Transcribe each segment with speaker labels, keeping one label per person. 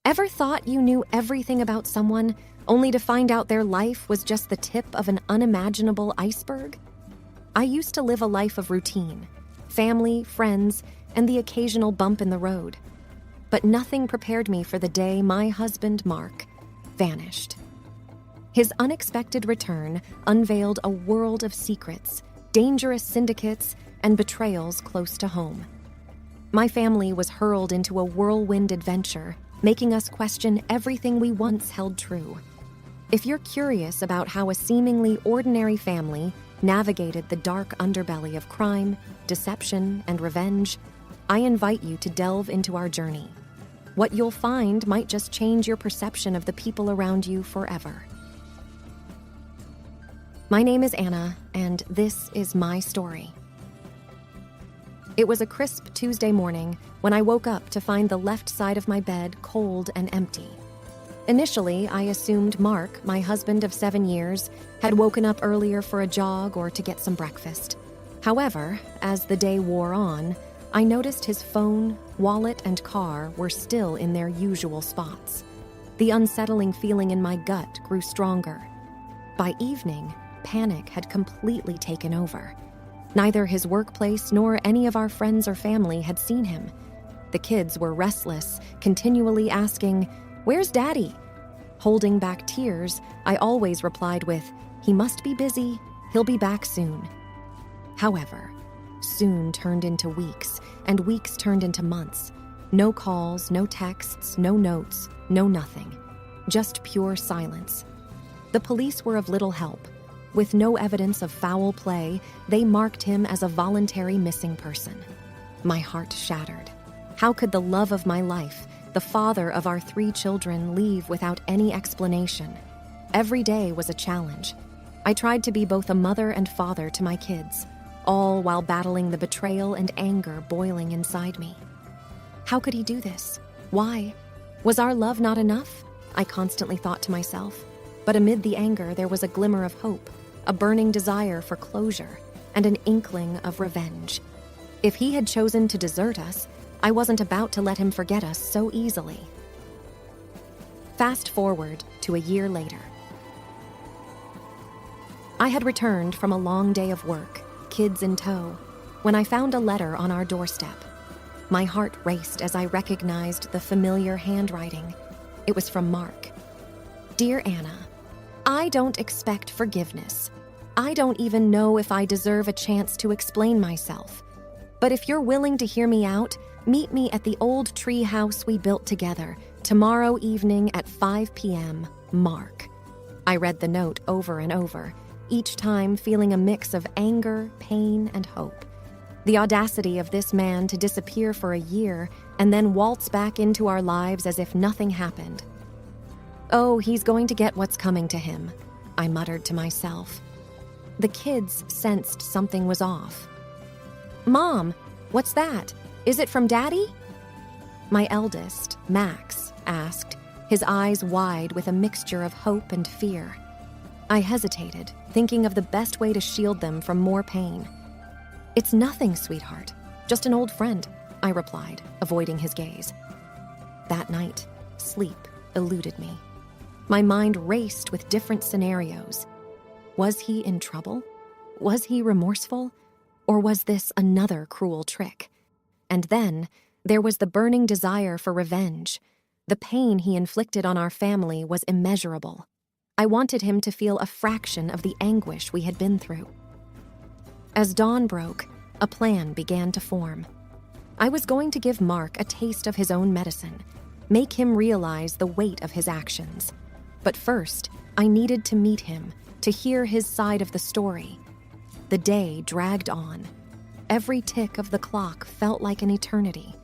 Speaker 1: Ever thought you knew everything about someone, only to find out their life was just the tip of an unimaginable iceberg? I used to live a life of routine, family, friends, and the occasional bump in the road. But nothing prepared me for the day my husband, Mark, vanished. His unexpected return unveiled a world of secrets, dangerous syndicates, and betrayals close to home. My family was hurled into a whirlwind adventure, making us question everything we once held true. If you're curious about how a seemingly ordinary family navigated the dark underbelly of crime, deception, and revenge, I invite you to delve into our journey. What you'll find might just change your perception of the people around you forever. My name is Anna, and this is my story. It was a crisp Tuesday morning when I woke up to find the left side of my bed cold and empty. Initially, I assumed Mark, my husband of 7 years, had woken up earlier for a jog or to get some breakfast. However, as the day wore on, I noticed his phone, wallet, and car were still in their usual spots. The unsettling feeling in my gut grew stronger. By evening, panic had completely taken over. Neither his workplace nor any of our friends or family had seen him. The kids were restless, continually asking, "Where's Daddy?" Holding back tears, I always replied with, "He must be busy. He'll be back soon." However, soon turned into weeks, and weeks turned into months. No calls, no texts, no notes, no nothing. Just pure silence. The police were of little help. With no evidence of foul play, they marked him as a voluntary missing person. My heart shattered. How could the love of my life, the father of our 3 children, leave without any explanation? Every day was a challenge. I tried to be both a mother and father to my kids, all while battling the betrayal and anger boiling inside me. How could he do this? Why? Was our love not enough? I constantly thought to myself. But amid the anger, there was a glimmer of hope, a burning desire for closure, and an inkling of revenge. If he had chosen to desert us, I wasn't about to let him forget us so easily. Fast forward to a year later. I had returned from a long day of work, kids in tow, when I found a letter on our doorstep. My heart raced as I recognized the familiar handwriting. It was from Mark. "Dear Anna, I don't expect forgiveness. I don't even know if I deserve a chance to explain myself. But if you're willing to hear me out, meet me at the old tree house we built together tomorrow evening at 5 p.m., Mark." I read the note over and over, each time feeling a mix of anger, pain, and hope. The audacity of this man to disappear for a year and then waltz back into our lives as if nothing happened. "Oh, he's going to get what's coming to him," I muttered to myself. The kids sensed something was off. "Mom, what's that? Is it from Daddy?" My eldest, Max, asked, his eyes wide with a mixture of hope and fear. I hesitated, thinking of the best way to shield them from more pain. "It's nothing, sweetheart. Just an old friend," I replied, avoiding his gaze. That night, sleep eluded me. My mind raced with different scenarios. Was he in trouble? Was he remorseful? Or was this another cruel trick? And then, there was the burning desire for revenge. The pain he inflicted on our family was immeasurable. I wanted him to feel a fraction of the anguish we had been through. As dawn broke, a plan began to form. I was going to give Mark a taste of his own medicine, make him realize the weight of his actions. But first, I needed to meet him, to hear his side of the story. The day dragged on. Every tick of the clock felt like an eternity.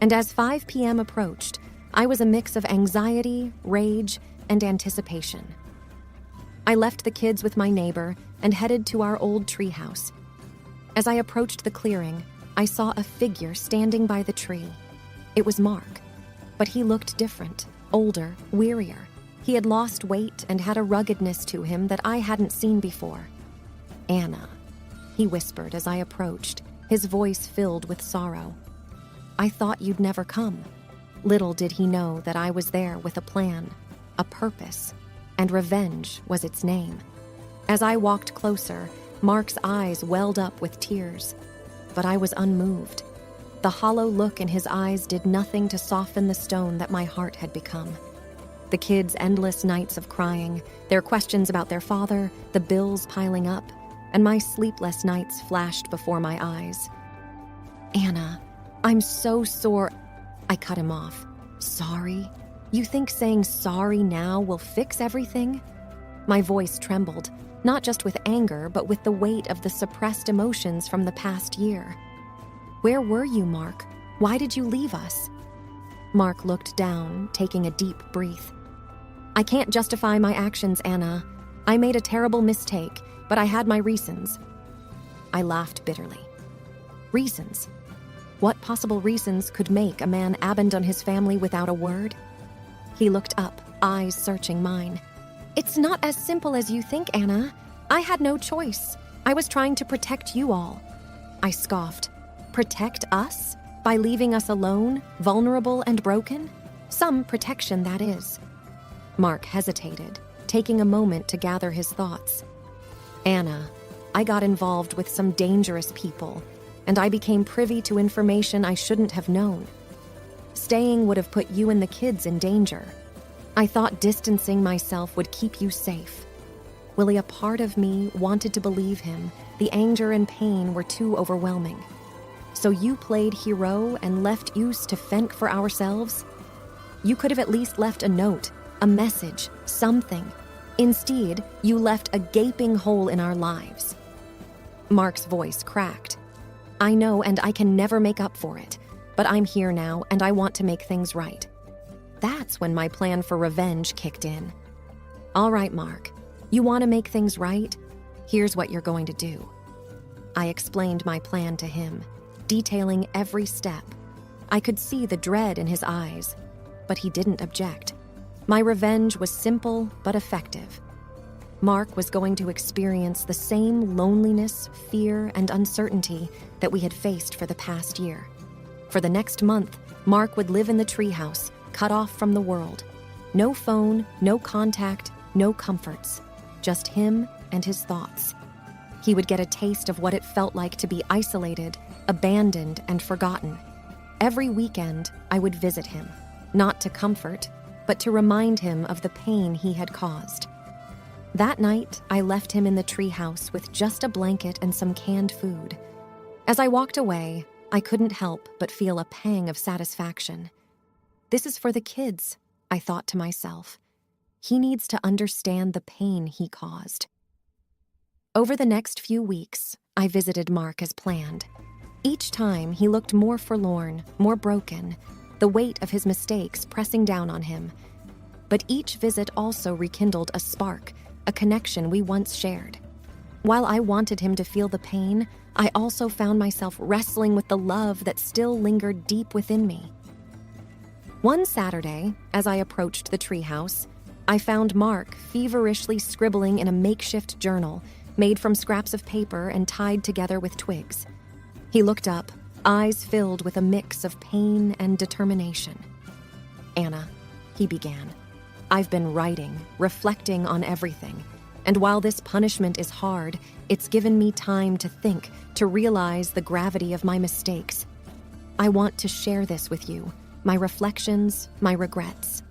Speaker 1: And as 5 p.m. approached, I was a mix of anxiety, rage, and anticipation. I left the kids with my neighbor and headed to our old treehouse. As I approached the clearing, I saw a figure standing by the tree. It was Mark, but he looked different, older, wearier. He had lost weight and had a ruggedness to him that I hadn't seen before. "Anna," he whispered as I approached, his voice filled with sorrow. "I thought you'd never come." Little did he know that I was there with a plan, a purpose, and revenge was its name. As I walked closer, Mark's eyes welled up with tears, but I was unmoved. The hollow look in his eyes did nothing to soften the stone that my heart had become. The kids' endless nights of crying, their questions about their father, the bills piling up, and my sleepless nights flashed before my eyes. "Anna, I'm so sore." I cut him off. "Sorry? You think saying sorry now will fix everything?" My voice trembled, not just with anger, but with the weight of the suppressed emotions from the past year. "Where were you, Mark? Why did you leave us?" Mark looked down, taking a deep breath. "I can't justify my actions, Anna. I made a terrible mistake, but I had my reasons." I laughed bitterly. Reasons? What possible reasons could make a man abandon his family without a word? He looked up, eyes searching mine. "It's not as simple as you think, Anna. I had no choice. I was trying to protect you all." I scoffed. "Protect us? By leaving us alone, vulnerable and broken? Some protection, that is." Mark hesitated, taking a moment to gather his thoughts. "Anna, I got involved with some dangerous people, and I became privy to information I shouldn't have known. Staying would have put you and the kids in danger. I thought distancing myself would keep you safe." Willie, a part of me wanted to believe him. The anger and pain were too overwhelming. "So you played hero and left us to fend for ourselves? You could have at least left a note, a message, something. Instead, you left a gaping hole in our lives." Mark's voice cracked. "I know, and I can never make up for it. But I'm here now, and I want to make things right." That's when my plan for revenge kicked in. "All right, Mark, you want to make things right? Here's what you're going to do." I explained my plan to him, detailing every step. I could see the dread in his eyes, but he didn't object. My revenge was simple but effective. Mark was going to experience the same loneliness, fear, and uncertainty that we had faced for the past year. For the next month, Mark would live in the treehouse, cut off from the world. No phone, no contact, no comforts. Just him and his thoughts. He would get a taste of what it felt like to be isolated, abandoned, and forgotten. Every weekend, I would visit him, not to comfort, but to remind him of the pain he had caused. That night, I left him in the treehouse with just a blanket and some canned food. As I walked away, I couldn't help but feel a pang of satisfaction. This is for the kids, I thought to myself. He needs to understand the pain he caused. Over the next few weeks, I visited Mark as planned. Each time, he looked more forlorn, more broken, the weight of his mistakes pressing down on him. But each visit also rekindled a spark, a connection we once shared. While I wanted him to feel the pain, I also found myself wrestling with the love that still lingered deep within me. One Saturday, as I approached the treehouse, I found Mark feverishly scribbling in a makeshift journal made from scraps of paper and tied together with twigs. He looked up, eyes filled with a mix of pain and determination. "Anna," he began, "I've been writing, reflecting on everything. And while this punishment is hard, it's given me time to think, to realize the gravity of my mistakes. I want to share this with you, my reflections, my regrets."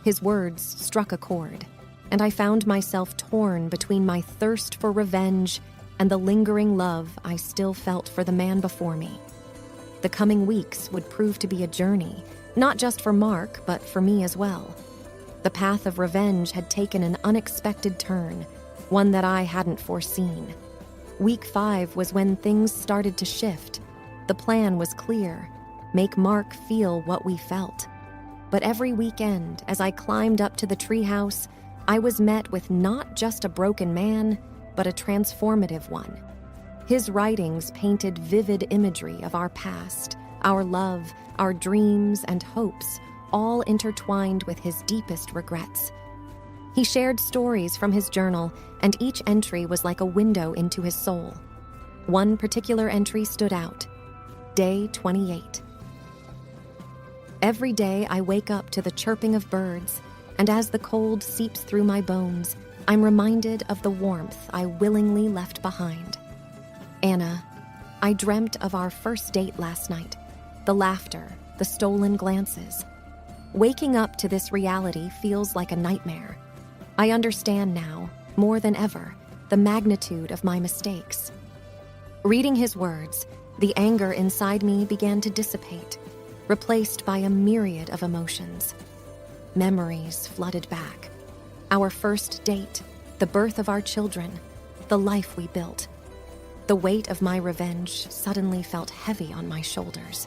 Speaker 1: His words struck a chord, and I found myself torn between my thirst for revenge and the lingering love I still felt for the man before me. The coming weeks would prove to be a journey, not just for Mark, but for me as well. The path of revenge had taken an unexpected turn, one that I hadn't foreseen. Week 5 was when things started to shift. The plan was clear: make Mark feel what we felt. But every weekend, as I climbed up to the treehouse, I was met with not just a broken man, but a transformative one. His writings painted vivid imagery of our past, our love, our dreams and hopes, all intertwined with his deepest regrets. He shared stories from his journal, and each entry was like a window into his soul. One particular entry stood out: Day 28. Every day I wake up to the chirping of birds, and as the cold seeps through my bones, I'm reminded of the warmth I willingly left behind. Anna, I dreamt of our first date last night, the laughter, the stolen glances. Waking up to this reality feels like a nightmare. I understand now, more than ever, the magnitude of my mistakes. Reading his words, the anger inside me began to dissipate, replaced by a myriad of emotions. Memories flooded back. Our first date, the birth of our children, the life we built. The weight of my revenge suddenly felt heavy on my shoulders.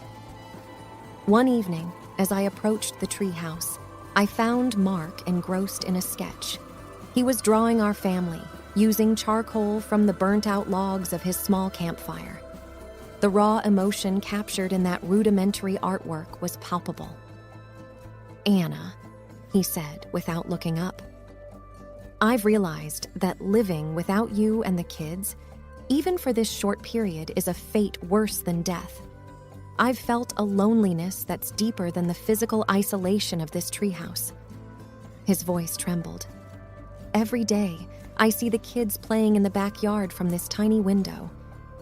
Speaker 1: One evening, as I approached the treehouse, I found Mark engrossed in a sketch. He was drawing our family, using charcoal from the burnt-out logs of his small campfire. The raw emotion captured in that rudimentary artwork was palpable. "Anna," he said without looking up, "I've realized that living without you and the kids, even for this short period, is a fate worse than death. I've felt a loneliness that's deeper than the physical isolation of this treehouse." His voice trembled. "Every day, I see the kids playing in the backyard from this tiny window.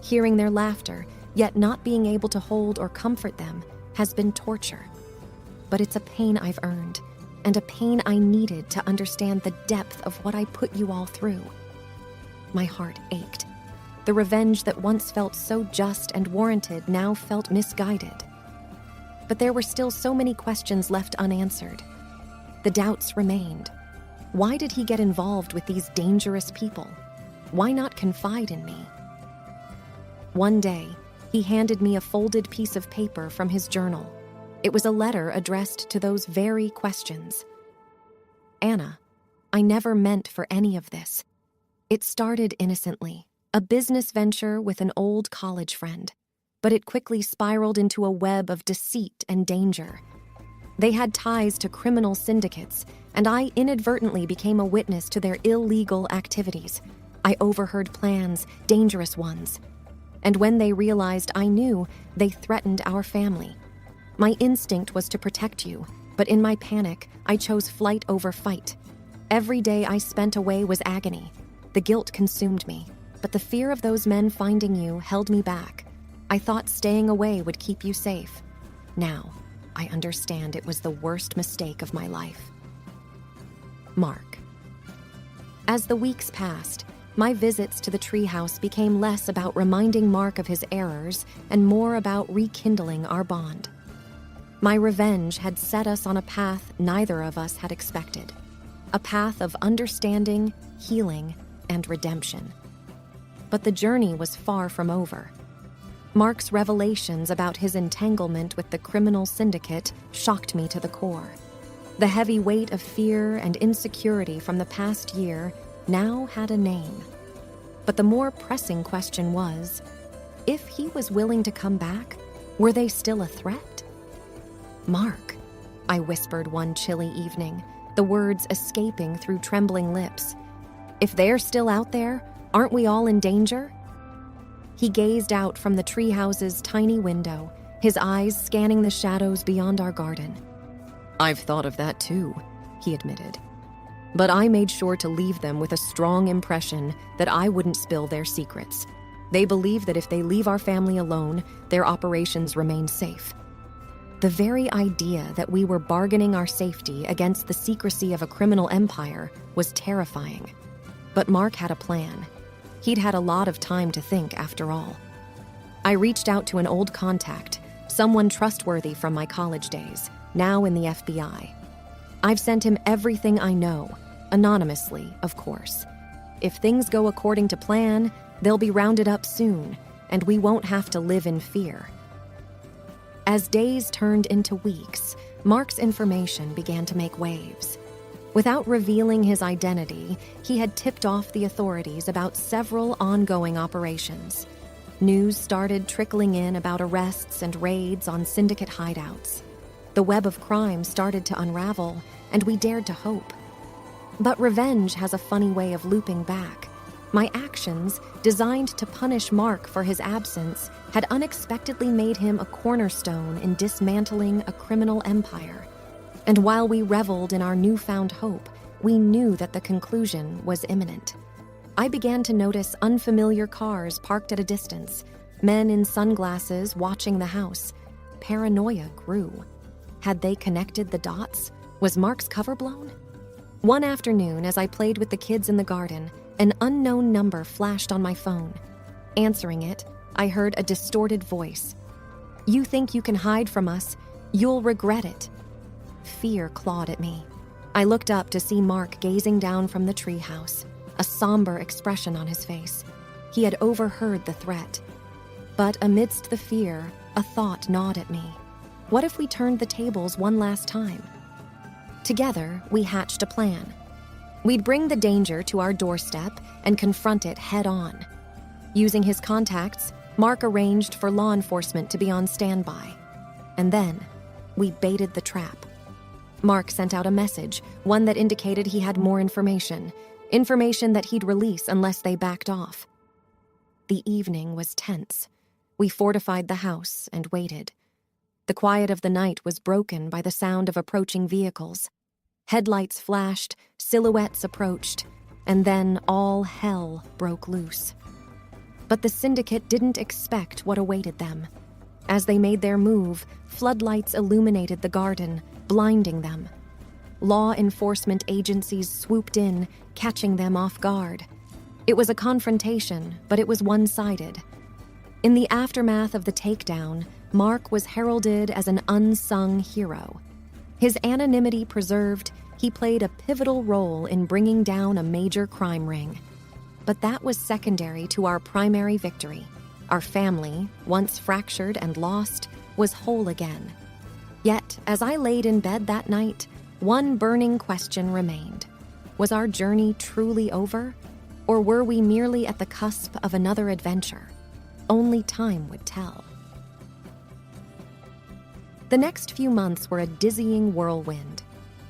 Speaker 1: Hearing their laughter, yet not being able to hold or comfort them, has been torture. But it's a pain I've earned, and a pain I needed to understand the depth of what I put you all through." My heart ached. The revenge that once felt so just and warranted now felt misguided. But there were still so many questions left unanswered. The doubts remained. Why did he get involved with these dangerous people? Why not confide in me? One day, he handed me a folded piece of paper from his journal. It was a letter addressed to those very questions. "Anna, I never meant for any of this. It started innocently, a business venture with an old college friend, but it quickly spiraled into a web of deceit and danger. They had ties to criminal syndicates, and I inadvertently became a witness to their illegal activities. I overheard plans, dangerous ones. And when they realized I knew, they threatened our family. My instinct was to protect you, but in my panic, I chose flight over fight. Every day I spent away was agony. The guilt consumed me, but the fear of those men finding you held me back. I thought staying away would keep you safe. Now, I understand it was the worst mistake of my life." Mark. As the weeks passed, my visits to the treehouse became less about reminding Mark of his errors and more about rekindling our bond. My revenge had set us on a path neither of us had expected, a path of understanding, healing, and redemption. But the journey was far from over. Mark's revelations about his entanglement with the criminal syndicate shocked me to the core. The heavy weight of fear and insecurity from the past year now had a name. But the more pressing question was, if he was willing to come back, were they still a threat? "Mark," I whispered one chilly evening, the words escaping through trembling lips. "If they're still out there, aren't we all in danger?" He gazed out from the treehouse's tiny window, his eyes scanning the shadows beyond our garden. "I've thought of that too," he admitted. "But I made sure to leave them with a strong impression that I wouldn't spill their secrets. They believe that if they leave our family alone, their operations remain safe." The very idea that we were bargaining our safety against the secrecy of a criminal empire was terrifying. But Mark had a plan. He'd had a lot of time to think, after all. I reached out to an old contact, someone trustworthy from my college days, now in the FBI. I've sent him everything I know, anonymously, of course. If things go according to plan, they'll be rounded up soon, and we won't have to live in fear. As days turned into weeks, Mark's information began to make waves. Without revealing his identity, he had tipped off the authorities about several ongoing operations. News started trickling in about arrests and raids on syndicate hideouts. The web of crime started to unravel, and we dared to hope. But revenge has a funny way of looping back. My actions, designed to punish Mark for his absence, had unexpectedly made him a cornerstone in dismantling a criminal empire. And while we reveled in our newfound hope, we knew that the conclusion was imminent. I began to notice unfamiliar cars parked at a distance, men in sunglasses watching the house. Paranoia grew. Had they connected the dots? Was Mark's cover blown? One afternoon, as I played with the kids in the garden, an unknown number flashed on my phone. Answering it, I heard a distorted voice. "You think you can hide from us? You'll regret it." Fear clawed at me. I looked up to see Mark gazing down from the treehouse, a somber expression on his face. He had overheard the threat. But amidst the fear, a thought gnawed at me. What if we turned the tables one last time? Together, we hatched a plan. We'd bring the danger to our doorstep and confront it head-on. Using his contacts, Mark arranged for law enforcement to be on standby. And then, we baited the trap. Mark sent out a message, one that indicated he had more information that he'd release unless they backed off. The evening was tense. We fortified the house and waited. The quiet of the night was broken by the sound of approaching vehicles. Headlights flashed, silhouettes approached, and then all hell broke loose. But the syndicate didn't expect what awaited them. As they made their move, floodlights illuminated the garden, blinding them. Law enforcement agencies swooped in, catching them off guard. It was a confrontation, but it was one-sided. In the aftermath of the takedown, Mark was heralded as an unsung hero. His anonymity preserved, he played a pivotal role in bringing down a major crime ring. But that was secondary to our primary victory. Our family, once fractured and lost, was whole again. Yet, as I laid in bed that night, one burning question remained. Was our journey truly over? Or were we merely at the cusp of another adventure? Only time would tell. The next few months were a dizzying whirlwind.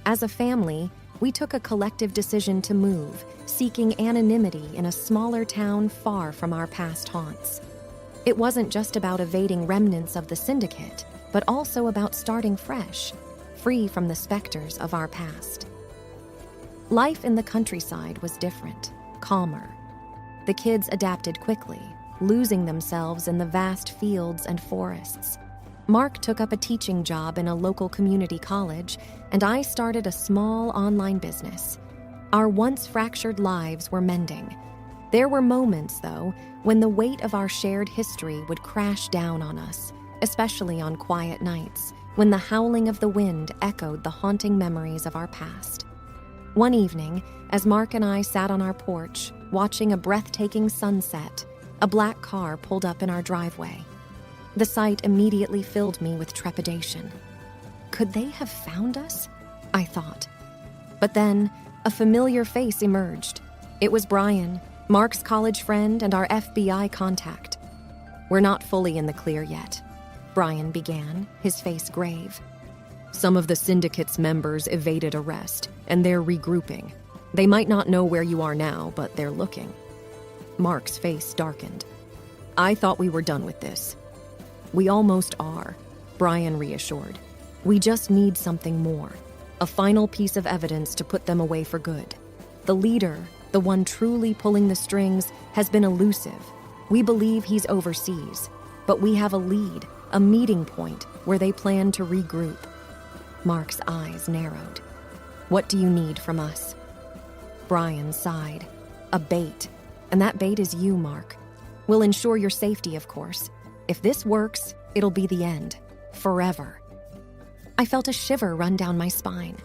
Speaker 1: As a family, we took a collective decision to move, seeking anonymity in a smaller town far from our past haunts. It wasn't just about evading remnants of the syndicate, but also about starting fresh, free from the specters of our past. Life in the countryside was different, calmer. The kids adapted quickly, losing themselves in the vast fields and forests. Mark took up a teaching job in a local community college, and I started a small online business. Our once fractured lives were mending. There were moments, though, when the weight of our shared history would crash down on us, especially on quiet nights, when the howling of the wind echoed the haunting memories of our past. One evening, as Mark and I sat on our porch, watching a breathtaking sunset, a black car pulled up in our driveway. The sight immediately filled me with trepidation. Could they have found us? I thought. But then, a familiar face emerged. It was Brian, Mark's college friend and our FBI contact. "We're not fully in the clear yet," Brian began, his face grave. "Some of the syndicate's members evaded arrest, and they're regrouping. They might not know where you are now, but they're looking." Mark's face darkened. "I thought we were done with this." "We almost are," Brian reassured. "We just need something more, a final piece of evidence to put them away for good. The leader, the one truly pulling the strings, has been elusive. We believe he's overseas, but we have a lead, a meeting point where they plan to regroup." Mark's eyes narrowed. "What do you need from us?" Brian sighed. "A bait. And that bait is you, Mark. We'll ensure your safety, of course. If this works, it'll be the end. Forever." I felt a shiver run down my spine.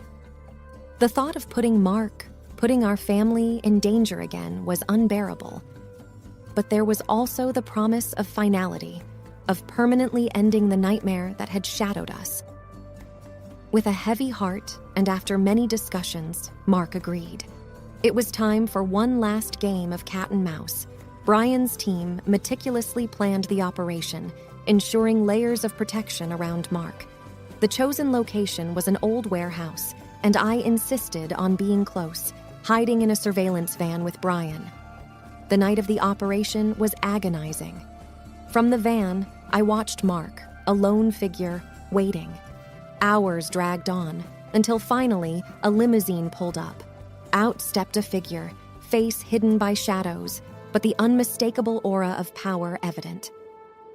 Speaker 1: The thought of putting our family in danger again was unbearable. But there was also the promise of finality, of permanently ending the nightmare that had shadowed us. With a heavy heart, and after many discussions, Mark agreed. It was time for one last game of cat and mouse. Brian's team meticulously planned the operation, ensuring layers of protection around Mark. The chosen location was an old warehouse, and I insisted on being close, hiding in a surveillance van with Brian. The night of the operation was agonizing. From the van, I watched Mark, a lone figure, waiting. Hours dragged on, until finally a limousine pulled up. Out stepped a figure, face hidden by shadows, but the unmistakable aura of power evident.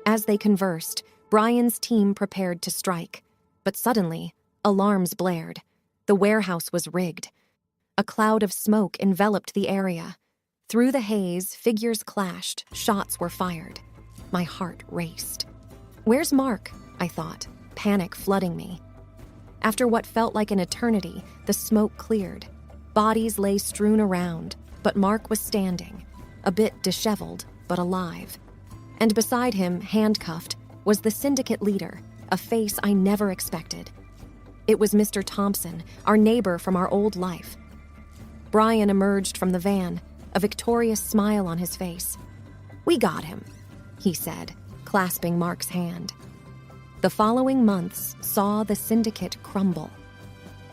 Speaker 1: As they conversed, Brian's team prepared to strike. But suddenly, alarms blared. The warehouse was rigged. A cloud of smoke enveloped the area. Through the haze, figures clashed, shots were fired. My heart raced. Where's Mark? I thought, panic flooding me. After what felt like an eternity, the smoke cleared. Bodies lay strewn around, but Mark was standing, a bit disheveled, but alive. And beside him, handcuffed, was the syndicate leader, a face I never expected. It was Mr. Thompson, our neighbor from our old life. Brian emerged from the van, a victorious smile on his face. "We got him," he said, clasping Mark's hand. The following months saw the syndicate crumble.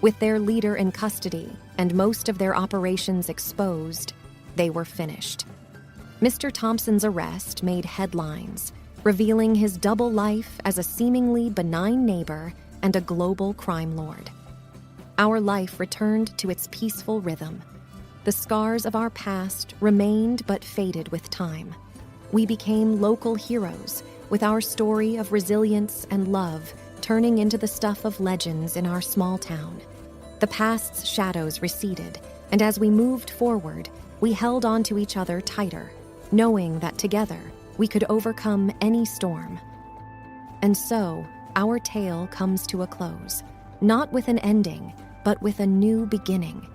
Speaker 1: With their leader in custody and most of their operations exposed, they were finished. Mr. Thompson's arrest made headlines, revealing his double life as a seemingly benign neighbor and a global crime lord. Our life returned to its peaceful rhythm. The scars of our past remained but faded with time. We became local heroes, with our story of resilience and love turning into the stuff of legends in our small town. The past's shadows receded, and as we moved forward, we held on to each other tighter, knowing that together we could overcome any storm. And so, our tale comes to a close, not with an ending, but with a new beginning.